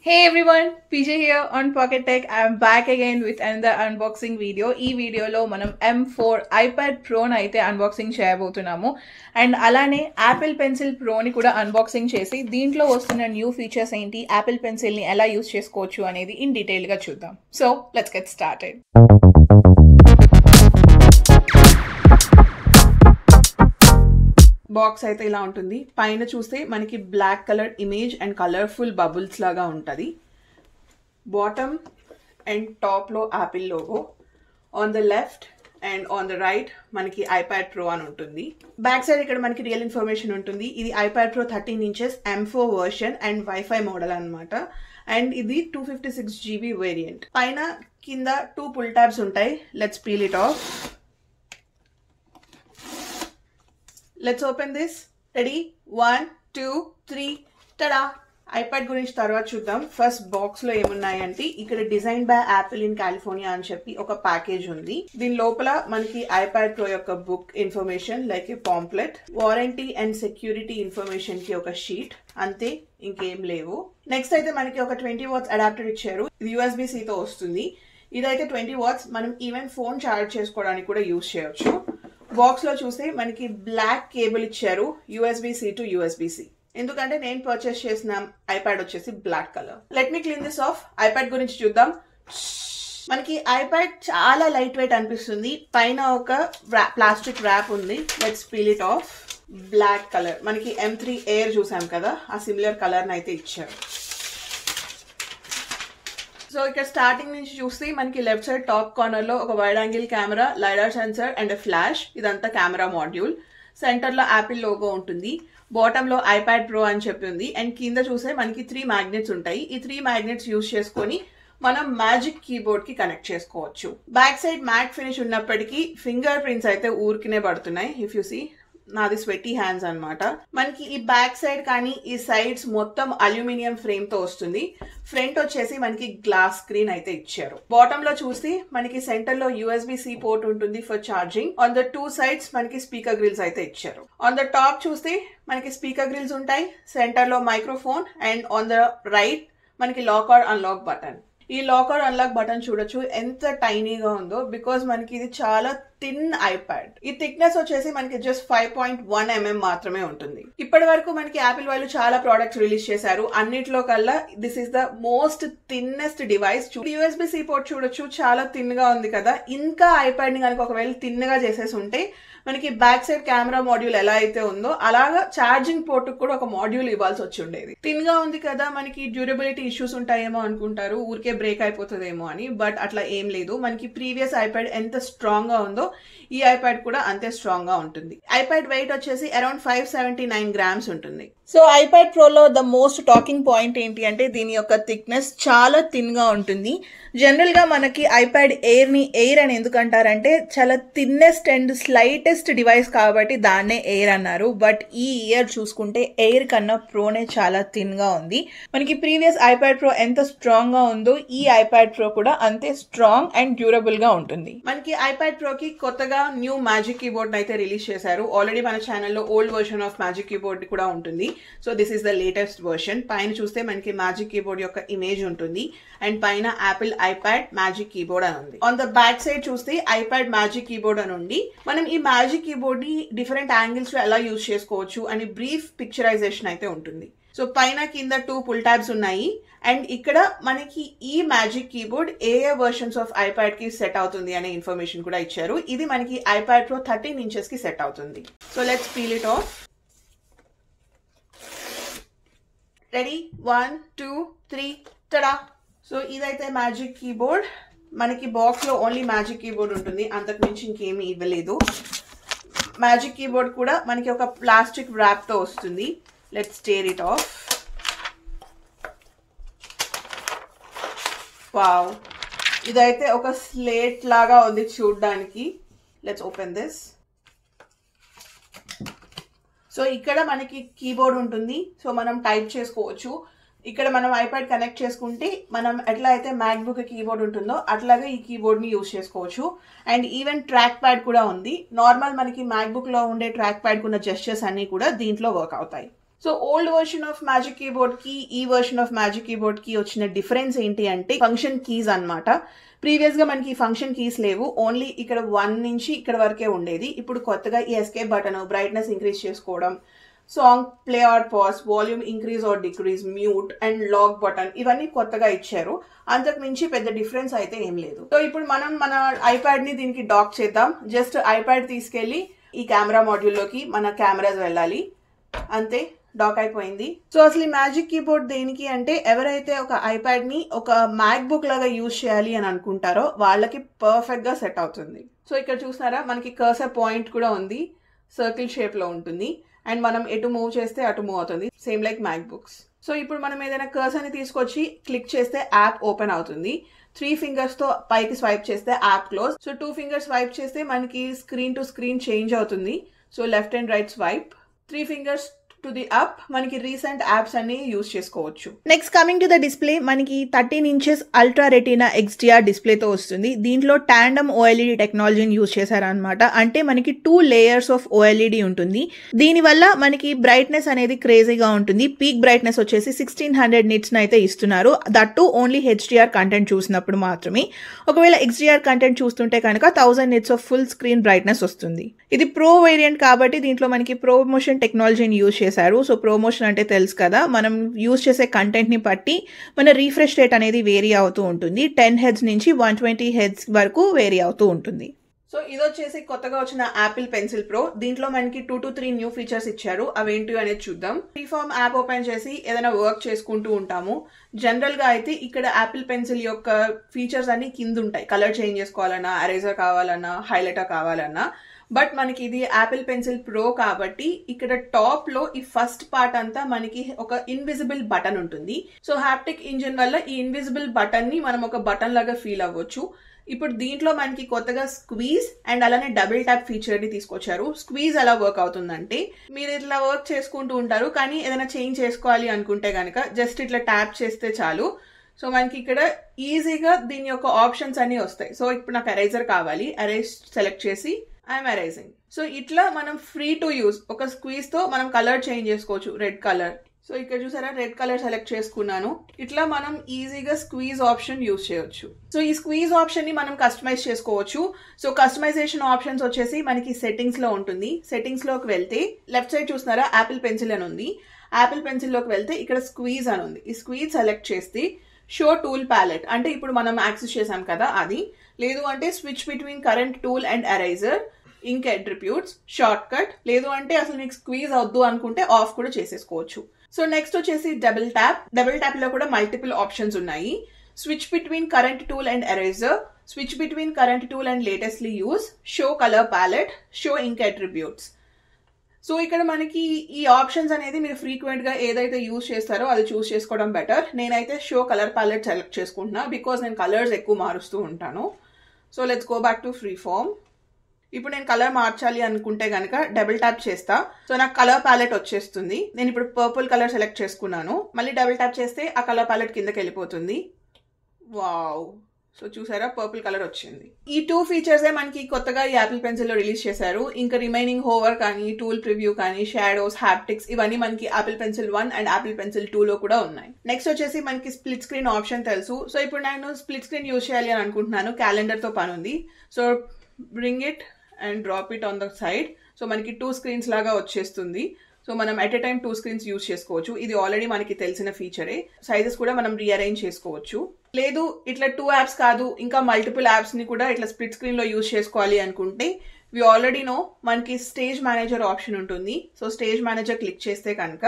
Hey everyone, PJ here on Pocket Tech. I'm back again with another unboxing video. ఈ వీడియోలో మనం M4 iPad Proని అయితే unboxing చేయబోతున్నాము and అలానే యాపిల్ పెన్సిల్ ప్రోని కూడా అన్బాక్సింగ్ చేసి దీంట్లో వస్తున్న న్యూ ఫీచర్స్ ఏంటి, యాపిల్ పెన్సిల్ని ఎలా యూస్ చేసుకోవచ్చు అనేది ఇన్ డీటెయిల్గా చూద్దాం. So let's get started. Box అయితే ఇలా ఉంటుంది. పైన చూస్తే మనకి black colour image and colourful bubbles లాగా ఉంటుంది. బాటమ్ అండ్ టాప్లో Apple logo, on the left and on the right మనకి iPad Pro అని ఉంటుంది. బ్యాక్ సైడ్ ఇక్కడ మనకి రియల్ ఇన్ఫర్మేషన్ ఉంటుంది. ఇది iPad Pro 13 inches M4 version and wifi model అనమాట. అండ్ ఇది 256 GB వేరియంట్. పైన కింద 2 పుల్ ట్యాబ్స్ ఉంటాయి. Let's peel it of. Let's open this. Ready? 1 2 3 ta-da! IPad గురించి తర్వాత చూద్దాం. ఫస్ట్ బాక్స్ లో ఏమున్నాయంటే ఇక్కడ design by Apple in California అని చెప్పి ఒక ప్యాకేజ్ ఉంది. దీని లోపల మనకి iPad Pro యొక్క book information like a pamphlet, warranty and security information కి ఒక షీట్, అంతే, ఇంకేం లేవు. నెక్స్ట్ అయితే మనకి ఒక 20 watts అడాప్టర్ ఇచ్చారు. ఇది USB-C తో వస్తుంది. ఇదైతే 20 watts. మనం ఈవెన్ ఫోన్ చార్జ్ చేసుకోవడానికి కూడా యూజ్ చేయొచ్చు. బాక్స్ లో చూస్తే మనకి బ్లాక్ కేబుల్ ఇచ్చారు, USB-C టు USB-C. ఎందుకంటే నేను పర్చేస్ చేసిన iPad వచ్చేసి black colour. Let me clean this off. iPad గురించి చూద్దాం. మనకి iPad చాలా లైట్ వెయిట్ అనిపిస్తుంది. పైన ఒక ప్లాస్టిక్ ర్యాప్ ఉంది. Let's peel it off. Black colour, మనకి M3 Air చూసాం కదా, ఆ సిమిలర్ కలర్ అయితే ఇచ్చారు. సో ఇక్కడ స్టార్టింగ్ నుంచి చూస్తే మనకి లెఫ్ట్ సైడ్ టాప్ కార్నర్ లో ఒక wide angle camera, lidar sensor and flash, ఇదంతా కెమెరా మాడ్యూల్. సెంటర్ లో యాపిల్ లోగో ఉంటుంది. బాటమ్ లో iPad Pro అని చెప్పి ఉంది. అండ్ కింద చూస్తే మనకి 3 మ్యాగ్నెట్స్ ఉంటాయి. ఈ 3 మ్యాగ్నెట్స్ యూజ్ చేసుకొని మనం మ్యాజిక్ కీబోర్డ్ కి కనెక్ట్ చేసుకోవచ్చు. బ్యాక్ సైడ్ మ్యాట్ ఫినిష్ ఉన్నప్పటికీ ఫింగర్ ప్రింట్స్ అయితే ఊరికినే పడుతున్నాయి. ఇఫ్ యూ సీ, నాది స్వెటీ హ్యాండ్స్ అనమాట. మనకి ఈ బ్యాక్ సైడ్ కానీ ఈ సైడ్స్ మొత్తం అల్యూమినియం ఫ్రేమ్ తో వస్తుంది. ఫ్రంట్ వచ్చేసి మనకి గ్లాస్ స్క్రీన్ అయితే ఇచ్చారు. బాటమ్ లో చూస్తే మనకి సెంటర్ లో USB-C పోర్ట్ ఉంటుంది for charging. On the 2 sides మనకి స్పీకర్ గ్రిల్స్ అయితే ఇచ్చారు. ఆన్ ద టాప్ చూస్తే మనకి స్పీకర్ గ్రిల్స్ ఉంటాయి. సెంటర్ లో microphone and on the right మనకి లాక్ ఆర్ అన్లాక్ బటన్. ఈ లాక్ ఆర్ అన్లాక్ బటన్ చూడొచ్చు ఎంత టైనీగా ఉందో, బికాస్ మనకి ఇది చాలా థిన్ iPad. ఈ థిక్నెస్ వచ్చేసి మనకి జస్ట్ 5.1 mm మాత్రమే ఉంటుంది. ఇప్పటి వరకు మనకి యాపిల్ వాళ్ళు చాలా ప్రోడక్ట్స్ రిలీజ్ చేశారు. అన్నిట్లో కల్లా this is the most thinnest device. USB-C port చూడొచ్చు, చాలా థిన్ గా ఉంది కదా. ఇంకా iPad ని కనుక ఒకవేళ థిన్ గా చేసేసి ఉంటే మనకి బ్యాక్ సైడ్ కెమెరా మాడ్యూల్ ఎలా అయితే ఉందో అలాగా ఛార్జింగ్ పోర్ట్ కూడా ఒక మాడ్యూల్ ఇవ్వాల్సి వచ్చి ఉండేది. థిన్ గా ఉంది కదా, మనకి డ్యూరబిలిటీ ఇష్యూస్ ఉంటాయేమో అనుకుంటారు, ఊరికే బ్రేక్ అయిపోతుందేమో అని. బట్ అట్లా ఏం లేదు. మనకి ప్రీవియస్ iPad ఎంత స్ట్రాంగ్ గా ఉందో ఈ iPad కూడా అంతే స్ట్రాంగ్ గా ఉంటుంది. iPad వెయిట్ వచ్చేసి అరౌండ్ 579 grams ఉంటుంది. సో iPad Pro లో ద మోస్ట్ టాకింగ్ పాయింట్ ఏంటి అంటే దీని యొక్క థిక్నెస్ చాలా థిన్ గా ఉంటుంది. జనరల్ గా మనకి iPad Air ని ఎయిర్ అని ఎందుకు అంటారంటే చాలా థిన్నెస్ట్ అండ్ స్లైటెస్ట్ డివైస్ కాబట్టి దాన్నే ఎయిర్ అన్నారు. బట్ ఈ ఇయర్ చూసుకుంటే ఎయిర్ కన్నా ప్రోనే చాలా థిన్ గా ఉంది. మనకి ప్రీవియస్ iPad Pro ఎంత స్ట్రాంగ్ గా ఉందో ఈ iPad Pro కూడా అంతే స్ట్రాంగ్ అండ్ డ్యూరబుల్ గా ఉంటుంది. మనకి iPad Pro కి కొత్తగా న్యూ మ్యాజిక్ కీబోర్డ్ అయితే రిలీజ్ చేశారు. ఆల్రెడీ మన ఛానల్లో old version of magic keyboard కూడా ఉంటుంది. So this is the latest version. పైన చూస్తే మనకి మ్యాజిక్ కీబోర్డ్ యొక్క ఇమేజ్ ఉంటుంది అండ్ పైన యాపిల్ iPad మ్యాజిక్ కీబోర్డ్ అని ఉంది. ఆన్ ద బ్యాక్ సైడ్ చూస్తే iPad మ్యాజిక్ కీబోర్డ్ అని ఉంది. మనం ఈ మ్యాజిక్ కీబోర్డ్ ని డిఫరెంట్ యాంగిల్స్ లో ఎలా యూజ్ చేసుకోవచ్చు అని బ్రీఫ్ పిక్చరైజేషన్ అయితే ఉంటుంది. సో పైన కింద 2 పుల్ ట్యాబ్స్ ఉన్నాయి. అండ్ ఇక్కడ మనకి ఈ magic keyboard A versions of iPad కి సెట్ అవుతుంది అనే ఇన్ఫర్మేషన్ కూడా ఇచ్చారు. ఇది మనకి iPad Pro 13 inches కి సెట్ అవుతుంది. So let's peel it of. Ready? 1 2 3 ta-da! So ఇదైతే మ్యాజిక్ కీబోర్డ్. మనకి బాక్స్ లో ఓన్లీ మ్యాజిక్ కీబోర్డ్ ఉంటుంది, అంతకు మించి ఇంకేమీ ఇవ్వలేదు. మ్యాజిక్ కీబోర్డ్ కూడా మనకి ఒక ప్లాస్టిక్ ర్యాప్ తో వస్తుంది. Let's tear it of. Wow, ఇదైతే ఒక స్లేట్ లాగా ఉంది చూడ్డానికి. Let's open this. సో ఇక్కడ మనకి కీబోర్డ్ ఉంటుంది. సో మనం టైప్ చేసుకోవచ్చు. ఇక్కడ మనం iPad కనెక్ట్ చేసుకుంటే మనం ఎట్లా అయితే మ్యాక్బుక్ కీబోర్డ్ ఉంటుందో అట్లాగే ఈ కీబోర్డ్ ని యూజ్ చేసుకోవచ్చు. అండ్ ఈవెన్ ట్రాక్ ప్యాడ్ కూడా ఉంది. నార్మల్ మనకి మ్యాక్బుక్ లో ఉండే ట్రాక్ ప్యాడ్ కున్న జెస్చర్స్ అన్ని కూడా దీంట్లో వర్క్ అవుతాయి. So old version of magic keyboard కి ఈ వర్షన్ ఆఫ్ మ్యాజిక్ కీబోర్డ్ కి వచ్చిన డిఫరెన్స్ ఏంటి అంటే ఫంక్షన్ కీస్ అన్నమాట. ప్రీవియస్ గా మనకి ఫంక్షన్ కీస్ లేవు, ఓన్లీ ఇక్కడ 1 నుంచి ఇక్కడ వరకే ఉండేది. ఇప్పుడు కొత్తగా ఈ ఎస్కేప్ బటన్, బ్రైట్నెస్ ఇంక్రీజ్ చేసుకోవడం, song play or pause, volume increase or decrease, mute and lock button ఇవన్నీ కొత్తగా ఇచ్చారు. అంతకు మించి పెద్ద డిఫరెన్స్ అయితే ఏం లేదు. సో ఇప్పుడు మనం మన ఐప్యాడ్ ని దీనికి డాక్ చేద్దాం. జస్ట్ ఐప్యాడ్ తీసుకెళ్లి ఈ కెమెరా మాడ్యూల్ లోకి మన కెమెరాస్ వెళ్ళాలి, అంతే, డాక్ అయిపోయింది. సో అసలు ఈ మ్యాజిక్ కీబోర్డ్ దేనికి అంటే ఎవరైతే ఒక ఐప్యాడ్ ని ఒక మ్యాక్ బుక్ లాగా యూజ్ చేయాలి అని అనుకుంటారో వాళ్ళకి పర్ఫెక్ట్ గా సెట్ అవుతుంది. సో ఇక్కడ చూస్తున్నారా మనకి కర్సర్ పాయింట్ కూడా ఉంది, సర్కిల్ షేప్ లో ఉంటుంది అండ్ మనం ఎటు మూవ్ చేస్తే అటు మూవ్ అవుతుంది, same like MacBooks. So ఇప్పుడు మనం ఏదైనా కర్సర్ ని తీసుకొచ్చి క్లిక్ చేస్తే యాప్ ఓపెన్ అవుతుంది. 3 ఫింగర్స్ తో పైకి స్వైప్ చేస్తే app close. So 2 fingers swipe చేస్తే మనకి స్క్రీన్ టు స్క్రీన్ చేంజ్ అవుతుంది. So left and right swipe. 3 fingers to the up మనకి రీసెంట్ యాప్స్ అన్ని యూజ్ చేసుకోవచ్చు. Next coming to the display, మనకి 13 ఇంచెస్ అల్ట్రా రెటీనా XDR డిస్ప్లేతో వస్తుంది. దీంట్లో టాండమ్ OLED టెక్నాలజీని యూజ్ చేశారనమాట. అంటే మనకి 2 లేయర్స్ ఆఫ్ OLED ఉంటుంది. దీనివల్ల మనకి బ్రైట్నెస్ అనేది క్రేజీగా ఉంటుంది. పీక్ బ్రైట్నెస్ వచ్చేసి 1600 నిట్స్ అయితే ఇస్తున్నారు. That to only HDR content చూసినప్పుడు మాత్రమే. ఒకవేళ XDR కంటెంట్ చూస్తుంటే కనుక 1000 nits of full screen brightness వస్తుంది. ఇది ప్రో వేరియంట్ కాబట్టి దీంట్లో మనకి ప్రమోషన్ టెక్నాలజీని యూజ్ చేశారు. సో ప్రమోషన్ అంటే తెలుసు కదా, మనం యూజ్ చేసే కంటెంట్ ని బట్టి మన రీఫ్రెష్ రేట్ అనేది వేరీ అవుతూ ఉంటుంది. 10 Hz నుంచి 120 Hz వరకు వేరీ అవుతూ ఉంటుంది. సో ఇది వచ్చేసి కొత్తగా వచ్చిన యాపిల్ పెన్సిల్ ప్రో. దీంట్లో మనకి 2 to 3 న్యూ ఫీచర్స్ ఇచ్చారు. అవేంటి అనేది చూద్దాం. ఫ్రీఫామ్ యాప్ ఓపెన్ చేసి ఏదైనా వర్క్ చేసుకుంటూ ఉంటాము. జనరల్ గా అయితే ఇక్కడ యాపిల్ పెన్సిల్ యొక్క ఫీచర్స్ అన్ని కింద ఉంటాయి. కలర్ చేంజ్ చేసుకోవాలన్నా, ఎరేజర్ కావాలన్నా, హైలైటర్ కావాలన్నా. బట్ మనకి ఇది యాపిల్ పెన్సిల్ ప్రో కాబట్టి ఇక్కడ టాప్ లో ఈ ఫస్ట్ పార్ట్ అంతా మనకి ఒక ఇన్విజిబుల్ బటన్ ఉంటుంది. సో హాప్టిక్ ఇంజిన్ వల్ల ఈ ఇన్విజిబుల్ బటన్ ని మనం ఒక బటన్ లాగా ఫీల్ అవ్వచ్చు. ఇప్పుడు దీంట్లో మనకి కొత్తగా స్క్వీజ్ అండ్ అలానే డబుల్ ట్యాప్ ఫీచర్ ని తీసుకొచ్చారు. స్క్వీజ్ ఎలా వర్క్ అవుతుందంటే మీరు ఇట్లా వర్క్ చేసుకుంటూ ఉంటారు, కానీ ఏదైనా చేంజ్ చేసుకోవాలి అనుకుంటే కనుక జస్ట్ ఇట్లా ట్యాప్ చేస్తే చాలు. సో మనకి ఇక్కడ ఈజీగా దీని యొక్క ఆప్షన్స్ అన్ని వస్తాయి. సో ఇప్పుడు నాకు ఎరేజర్ కావాలి, ఎరేజ్ సెలెక్ట్ చేసి ఐఎమ్ ఎరేజింగ్. సో ఇట్లా మనం ఫ్రీ టు యూజ్ ఒక స్క్వీజ్ తో మనం కలర్ చేంజ్ చేసుకోవచ్చు. రెడ్ కలర్, సో ఇక్కడ చూసారా రెడ్ కలర్ సెలెక్ట్ చేసుకున్నాను. ఇట్లా మనం ఈజీగా స్క్వీజ్ ఆప్షన్ యూజ్ చేయొచ్చు. సో ఈ స్క్వీజ్ ఆప్షన్ ని మనం కస్టమైజ్ చేసుకోవచ్చు. సో కస్టమైజేషన్ ఆప్షన్స్ వచ్చేసి మనకి సెట్టింగ్స్ లో ఉంటుంది. సెట్టింగ్స్ లోకి వెళ్తే లెఫ్ట్ సైడ్ చూస్తున్నారా యాపిల్ పెన్సిల్ అని ఉంది. యాపిల్ పెన్సిల్ లోకి వెళ్తే ఇక్కడ స్క్వీజ్ అని ఉంది. ఈ స్క్వీజ్ సెలెక్ట్ చేస్తే షో టూల్ ప్యాలెట్ అంటే ఇప్పుడు మనం యాక్సెస్ చేసాం కదా అది, లేదు అంటే switch between current tool and eraser, ink attributes, shortcut, లేదు అంటే అసలు మీకు స్క్వీజ్ వద్దు అనుకుంటే ఆఫ్ కూడా చేసేసుకోవచ్చు. సో నెక్స్ట్ వచ్చేసి డబుల్ ట్యాప్. డబుల్ ట్యాప్ లో కూడా మల్టిపుల్ ఆప్షన్స్ ఉన్నాయి. Switch between current tool and eraser, switch between current tool and latestly use, show colour palette, show ink attributes. So ఇక్కడ మనకి ఈ ఆప్షన్స్ అనేది మీరు ఫ్రీక్వెంట్ గా ఏదైతే యూజ్ చేస్తారో అది చూస్ చేసుకోవడం బెటర్. నేనైతే షో కలర్ ప్యాలెట్ సెలెక్ట్ చేసుకుంటున్నా బికాస్ నేను కలర్స్ ఎక్కువ మారుస్తూ ఉంటాను. So let's go back to free form. ఇప్పుడు నేను కలర్ మార్చాలి అనుకుంటే కనుక డబుల్ ట్యాప్ చేస్తా. సో నాకు కలర్ ప్యాలెట్ వచ్చేస్తుంది. నేను ఇప్పుడు పర్పుల్ కలర్ సెలెక్ట్ చేసుకున్నాను. మళ్ళీ డబుల్ ట్యాప్ చేస్తే ఆ కలర్ ప్యాలెట్ కిందకి వెళ్ళిపోతుంది. వావ్, సో చూసారా పర్పుల్ కలర్ వచ్చింది. ఈ 2 ఫీచర్సే మనకి కొత్తగా ఈ యాపిల్ పెన్సిల్ లో రిలీజ్ చేశారు. ఇంకా రిమైనింగ్ హోవర్ కానీ, టూల్ ప్రివ్యూ కానీ, షాడోస్, హాప్టిక్స్ ఇవన్నీ మనకి Apple pencil 1 and Apple pencil 2 లో కూడా ఉన్నాయి. నెక్స్ట్ వచ్చేసి మనకి స్ప్లిట్ స్క్రీన్ ఆప్షన్ తెలుసు. సో ఇప్పుడు నేను స్ప్లిట్ స్క్రీన్ యూజ్ చేయాలి అని అనుకుంటున్నాను. క్యాలెండర్ తో పని ఉంది. So bring it and drop it on the side. So మనకి 2 స్క్రీన్స్ లాగా వచ్చేస్తుంది. సో మనం at a time 2 screens use చేసుకోవచ్చు. ఇది ఆల్రెడీ మనకి తెలిసిన ఫీచరే. సైజెస్ కూడా మనం రీఅరేంజ్ చేసుకోవచ్చు. లేదు ఇట్లా 2 యాప్స్ కాదు ఇంకా మల్టిపుల్ యాప్స్ ని కూడా ఇట్లా స్ప్లిట్ స్క్రీన్ లో యూజ్ చేసుకోవాలి అనుకుంటే వి ఆల్రెడీ నో మనకి స్టేజ్ మేనేజర్ ఆప్షన్ ఉంటుంది. సో స్టేజ్ మేనేజర్ క్లిక్ చేస్తే కనుక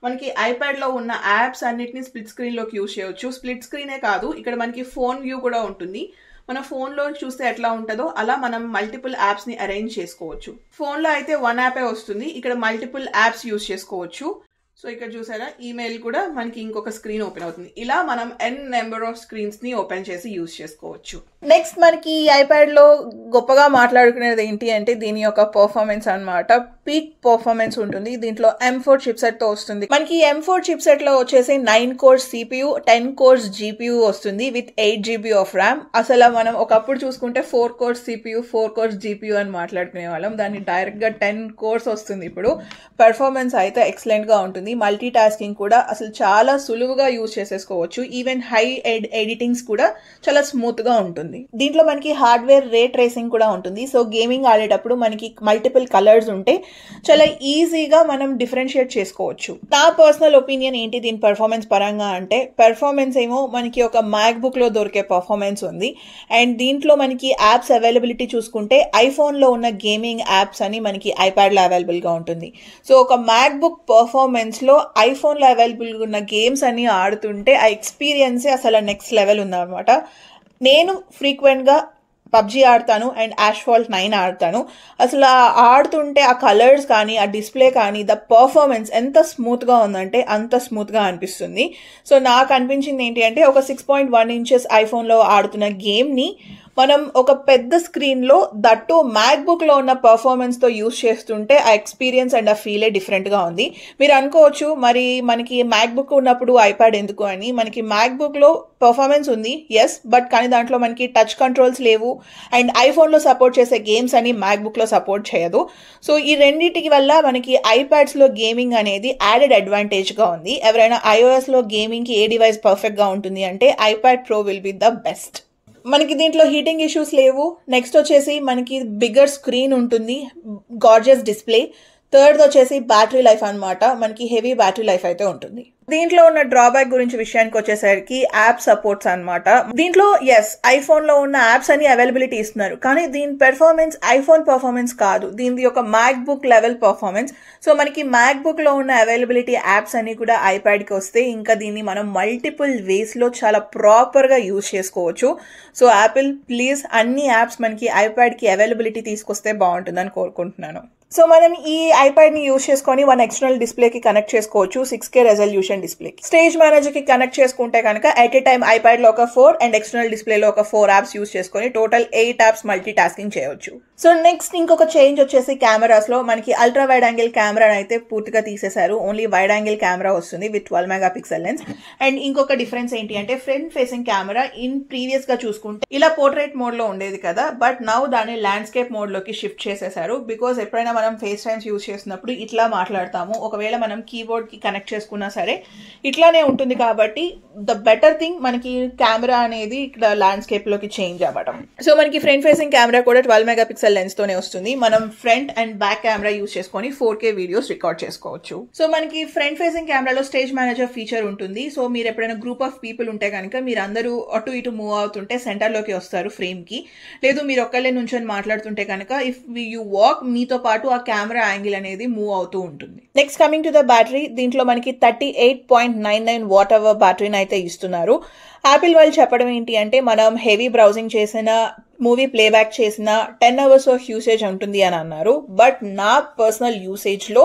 మనకి ఐప్యాడ్ లో ఉన్న యాప్స్ అన్నిటిని స్ప్లిట్ స్క్రీన్ లోకి యూజ్ చేయవచ్చు. స్ప్లిట్ స్క్రీనే కాదు, ఇక్కడ మనకి ఫోన్ వ్యూ కూడా ఉంటుంది. మన ఫోన్ లో చూస్తే ఎట్లా ఉంటుందో అలా మనం మల్టిపుల్ యాప్స్ ని అరేంజ్ చేసుకోవచ్చు. ఫోన్ లో అయితే 1 యాపే వస్తుంది, ఇక్కడ మల్టిపుల్ యాప్స్ యూజ్ చేసుకోవచ్చు. సో ఇక్కడ చూసారా ఈమెయిల్ కూడా మనకి ఇంకొక స్క్రీన్ ఓపెన్ అవుతుంది. ఇలా మనం n నెంబర్ ఆఫ్ స్క్రీన్స్ ని ఓపెన్ చేసి యూజ్ చేసుకోవచ్చు. నెక్స్ట్ మనకి ఈ ఐప్యాడ్లో గొప్పగా మాట్లాడుకునేది ఏంటి అంటే దీని యొక్క పర్ఫార్మెన్స్ అన్నమాట. పీక్ పర్ఫార్మెన్స్ ఉంటుంది. దీంట్లో M4 చిప్సెట్ తో వస్తుంది. మనకి M4 చిప్సెట్ లో వచ్చేసి 9 కోర్స్ CPU, 10 కోర్స్ GPU వస్తుంది విత్ 8 GB ఆఫ్ ర్యామ్. అసలు మనం ఒకప్పుడు చూసుకుంటే 4 కోర్స్ CPU, 4 కోర్స్ GPU అని మాట్లాడుకునే వాళ్ళం. దాన్ని డైరెక్ట్ గా 10 కోర్స్ వస్తుంది ఇప్పుడు. పెర్ఫార్మెన్స్ అయితే ఎక్సలెంట్ గా ఉంటుంది. మల్టీ టాస్కింగ్ కూడా అసలు చాలా సులువుగా యూజ్ చేసేసుకోవచ్చు. ఈవెన్ హై ఎడిటింగ్స్ కూడా చాలా స్మూత్ గా ఉంటుంది. దీంట్లో మనకి హార్డ్వేర్ రే ట్రేసింగ్ కూడా ఉంటుంది. సో గేమింగ్ ఆడేటప్పుడు మనకి మల్టిపుల్ కలర్స్ ఉంటే చాలా ఈజీగా మనం డిఫరెన్షియేట్ చేసుకోవచ్చు. నా పర్సనల్ ఒపీనియన్ ఏంటి దీని పర్ఫార్మెన్స్ పరంగా అంటే, పర్ఫార్మెన్స్ ఏమో మనకి ఒక మ్యాక్ బుక్ లో దొరికే పర్ఫార్మెన్స్ ఉంది. అండ్ దీంట్లో మనకి యాప్స్ అవైలబిలిటీ చూసుకుంటే ఐఫోన్ లో ఉన్న గేమింగ్ యాప్స్ అని మనకి ఐప్యాడ్ లో అవైలబుల్ గా ఉంటుంది. సో ఒక మ్యాక్ బుక్ పర్ఫార్మెన్స్ లో ఐఫోన్ లో అవైలబుల్ గా ఉన్న గేమ్స్ అన్ని ఆడుతుంటే ఆ ఎక్స్పీరియన్సే అసలు నెక్స్ట్ లెవెల్ ఉందన్నమాట. నేను ఫ్రీక్వెంట్గా పబ్జీ ఆడతాను అండ్ యాష్ఫాల్ట్ 9 ఆడతాను. అసలు ఆడుతుంటే ఆ కలర్స్ కానీ ఆ డిస్ప్లే కానీ ద పర్ఫార్మెన్స్ ఎంత స్మూత్గా ఉందంటే అంత స్మూత్గా అనిపిస్తుంది. సో నాకు అనిపించింది ఏంటి అంటే ఒక 6.1 ఇంచెస్ ఐఫోన్లో ఆడుతున్న గేమ్ని మనం ఒక పెద్ద స్క్రీన్లో దట్టు మ్యాక్బుక్లో ఉన్న పర్ఫార్మెన్స్తో యూజ్ చేస్తుంటే ఆ ఎక్స్పీరియన్స్ అండ్ ఆ ఫీలే డిఫరెంట్గా ఉంది. మీరు అనుకోవచ్చు మరి మనకి మ్యాక్బుక్ ఉన్నప్పుడు ఐప్యాడ్ ఎందుకు అని. మనకి మ్యాక్బుక్లో పర్ఫార్మెన్స్ ఉంది ఎస్, బట్ కానీ దాంట్లో మనకి టచ్ కంట్రోల్స్ లేవు అండ్ ఐఫోన్లో సపోర్ట్ చేసే గేమ్స్ అని మ్యాక్బుక్లో సపోర్ట్ చేయదు. సో ఈ రెండింటికి వల్ల మనకి ఐప్యాడ్స్లో గేమింగ్ అనేది యాడెడ్ అడ్వాంటేజ్గా ఉంది. ఎవరైనా ఐఓఎస్లో గేమింగ్కి ఏ డివైస్ పర్ఫెక్ట్గా ఉంటుంది అంటే iPad pro will be the best. మనకి దీంట్లో హీటింగ్ ఇష్యూస్ లేవు. నెక్స్ట్ వచ్చేసి మనకి బిగ్గర్ స్క్రీన్ ఉంటుంది, గార్జియస్ డిస్ప్లే. థర్డ్ వచ్చేసి బ్యాటరీ లైఫ్ అన్నమాట. మనకి హెవీ బ్యాటరీ లైఫ్ అయితే ఉంటుంది. దీంట్లో ఉన్న డ్రాబ్యాక్ గురించి విషయానికి వచ్చేసరికి యాప్ సపోర్ట్స్ అన్నమాట. దీంట్లో ఎస్ ఐఫోన్లో ఉన్న యాప్స్ అన్ని అవైలబిలిటీ ఇస్తున్నారు, కానీ దీని పెర్ఫార్మెన్స్ ఐఫోన్ పర్ఫార్మెన్స్ కాదు, దీనిది ఒక MacBook level performance. So మనకి మ్యాక్ బుక్లో ఉన్న అవైలబిలిటీ యాప్స్ అన్ని కూడా ఐప్యాడ్కి వస్తే ఇంకా దీన్ని మనం మల్టిపుల్ వేస్లో చాలా ప్రాపర్గా యూజ్ చేసుకోవచ్చు. సో యాపిల్ ప్లీజ్ అన్ని యాప్స్ మనకి ఐప్యాడ్కి అవైలబిలిటీ తీసుకొస్తే బాగుంటుందని కోరుకుంటున్నాను. సో మనం ఈ ఐప్యాడ్ని యూజ్ చేసుకొని వన్ ఎక్స్టర్నల్ డిస్ప్లేకి కనెక్ట్ చేసుకోవచ్చు, 6K రెజల్యూషన్ డిస్ప్లే. స్టేజ్ మేనేజర్కి కనెక్ట్ చేసుకుంటే కనుక ఎట్ ఏ టైమ్ ఐప్యాడ్లో ఒక 4 అండ్ ఎక్స్టర్నల్ డిస్ప్లేలో ఒక 4 యాప్స్ యూజ్ చేసుకొని టోటల్ 8 యాప్స్ మల్టీ టాస్కింగ్ చేయవచ్చు. సో నెక్స్ట్ ఇంకొక చేంజ్ వచ్చేసి కెమెరాస్లో మనకి అల్ట్రా వైడ్ యాంగిల్ కెమెరా అయితే పూర్తిగా తీసేశారు. ఓన్లీ వైడ్ యాంగిల్ కెమెరా వస్తుంది విత్ 12 మెగాపిక్సెల్ లెన్స్. అండ్ ఇంకొక డిఫరెన్స్ ఏంటి అంటే ఫ్రంట్ ఫేసింగ్ కెమెరా ప్రీవియస్గా చూసుకుంటే ఇలా పోర్ట్రేట్ మోడ్లో ఉండేది కదా, బట్ నౌ దాన్ని ల్యాండ్స్కేప్ మోడ్లోకి షిఫ్ట్ చేసేసారు. బికాస్ ఎప్పుడైనా మనం ఫేస్ టైమ్స్ యూజ్ చేసినప్పుడు ఇట్లా మాట్లాడతాము, ఒకవేళ మనం కీబోర్డ్కి కనెక్ట్ చేసుకున్నా సరే ఇట్లానే ఉంటుంది. కాబట్టి ద బెటర్ థింగ్ మనకి కెమెరా అనేది ఇక్కడ ల్యాండ్స్కేప్లోకి చేంజ్ అవ్వడం. సో మనకి ఫ్రంట్ ఫేసింగ్ కెమెరా కూడా 12 మెగాపిక్సెల్ లెన్స్తోనే వస్తుంది. మనం front and back camera use చేసుకొని 4K వీడియోస్ రికార్డ్ చేసుకోవచ్చు. సో మనకి ఫ్రంట్ ఫేసింగ్ కెమెరాలో స్టేజ్ మేనేజర్ ఫీచర్ ఉంటుంది. సో మీరు ఎప్పుడైనా గ్రూప్ ఆఫ్ పీపుల్ ఉంటే కనుక మీరు అందరూ అటు ఇటు మూవ్ అవుతుంటే సెంటర్లోకి వస్తారు ఫ్రేమ్కి. లేదు మీరు ఒక్కళ్ళే నుంచొని మాట్లాడుతుంటే కనుక ఇఫ్ యూ వాక్ మీతో పాటు ఆ కెమెరా యాంగిల్ అనేది మూవ్ అవుతూ ఉంటుంది. Next coming to the battery, దీంట్లో మనకి 38.99 వాట్ అవర్ బ్యాటరీని అయితే ఇస్తున్నారు. యాపిల్ వాళ్ళు చెప్పడం ఏంటి అంటే మనం హెవీ బ్రౌజింగ్ చేసిన మూవీ ప్లేబ్యాక్ చేసిన 10 అవర్స్ ఆఫ్ యూసేజ్ ఉంటుంది అని అన్నారు. బట్ నా పర్సనల్ యూసేజ్లో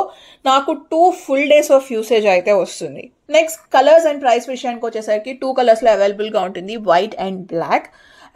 నాకు 2 ఫుల్ డేస్ ఆఫ్ యూసేజ్ అయితే వస్తుంది. నెక్స్ట్ కలర్స్ అండ్ ప్రైస్ విషయానికి వచ్చేసరికి 2 కలర్స్లో అవైలబుల్గా ఉంటుంది, white and black.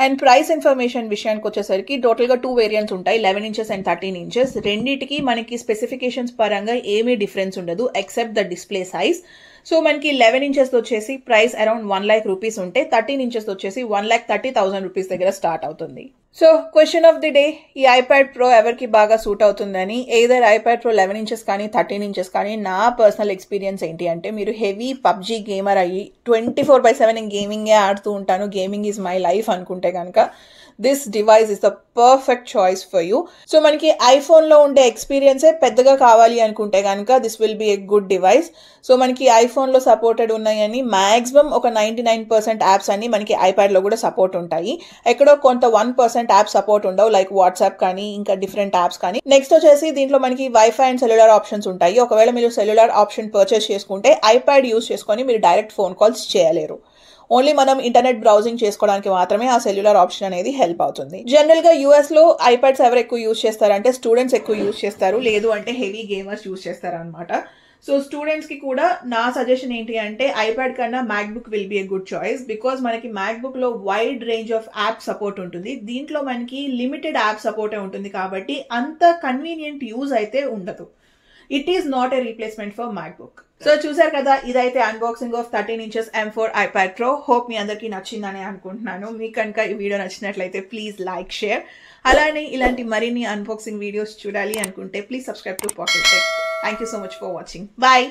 And price information విషయానికి వచ్చేసరికి టోటల్గా 2 వేరియంట్స్ ఉంటాయి, 11 ఇంచెస్ అండ్ 13 ఇంచెస్. రెండింటికి మనకి స్పెసిఫికేషన్స్ పరంగా ఏమీ డిఫరెన్స్ ఉండదు except the display size. So మనకి 11 ఇంచెస్ వచ్చేసి ప్రైస్ అరౌండ్ 1 lakh రూపీస్ ఉంటే 13 ఇంచెస్ వచ్చేసి 1,30,000 రూపీస్ దగ్గర స్టార్ట్ అవుతుంది. So question of the day, ఈ ఐప్యాడ్ ప్రో ఎవరికి బాగా సూట్ అవుతుందని. ఎయిదర్ ఐప్యాడ్ ప్రో 11 ఇంచెస్ కానీ 13 ఇంచెస్ కానీ. నా పర్సనల్ ఎక్స్పీరియన్స్ ఏంటి అంటే మీరు హెవీ పబ్జీ గేమర్ అయ్యి 24/7 గేమింగే ఆడుతూ ఉంటాను, గేమింగ్ ఈజ్ మై లైఫ్ అనుకుంటే కనుక this device is the perfect choice for you. So మనకి ఐఫోన్లో ఉండే ఎక్స్పీరియన్సే పెద్దగా కావాలి అనుకుంటే కనుక this will be a good device. So మనకి ఐఫోన్లో సపోర్టెడ్ ఉన్నాయని మ్యాక్సిమం ఒక 99% యాప్స్ అన్ని మనకి ఐప్యాడ్లో కూడా సపోర్ట్ ఉంటాయి. ఎక్కడో కొంత 1% యాప్ సపోర్ట్ ఉండవు, లైక్ వాట్సాప్ కానీ ఇంకా డిఫరెంట్ యాప్స్ కానీ. నెక్స్ట్ వచ్చేసి దీంట్లో మనకి వైఫై అండ్ సెల్యులార్ ఆప్షన్స్ ఉంటాయి. ఒకవేళ మీరు సెల్యులార్ ఆప్షన్ పర్చేస్ చేసుకుంటే ఐప్యాడ్ యూస్ చేసుకొని మీరు డైరెక్ట్ ఫోన్ కాల్స్ చేయలేరు. ఓన్లీ మనం ఇంటర్నెట్ బ్రౌజింగ్ చేసుకోవడానికి మాత్రమే ఆ సెల్యులార్ ఆప్షన్ అనేది హెల్ప్ అవుతుంది. జనరల్ గా యూఎస్ లో ఐప్యాడ్స్ ఎవరు ఎక్కువ యూజ్ చేస్తారంటే స్టూడెంట్స్ ఎక్కువ యూజ్ చేస్తారు, లేదు అంటే హెవీ గేమర్స్ యూజ్ చేస్తారు అనమాట. సో స్టూడెంట్స్ కి కూడా నా సజెషన్ ఏంటి అంటే ఐప్యాడ్ కన్నా MacBook will be a good choice, because మనకి మ్యాక్బుక్ లో wide range of app support ఉంటుంది, దీంట్లో మనకి లిమిటెడ్ యాప్ సపోర్టే ఉంటుంది కాబట్టి అంత కన్వీనియంట్ యూజ్ అయితే ఉండదు. It is not a replacement for MacBook. So చూసారు కదా, ఇదైతే unboxing of 13 inches M4 iPad Pro. Hope మీ అందరికీ నచ్చిందని అనుకుంటున్నాను. మీకు కనుక ఈ వీడియో నచ్చినట్లయితే ప్లీజ్ లైక్, షేర్. అలానే ఇలాంటి మరిన్ని అన్బాక్సింగ్ వీడియోస్ చూడాలి అనుకుంటే please subscribe to Pocket Tech. Thank you so much for watching. Bye.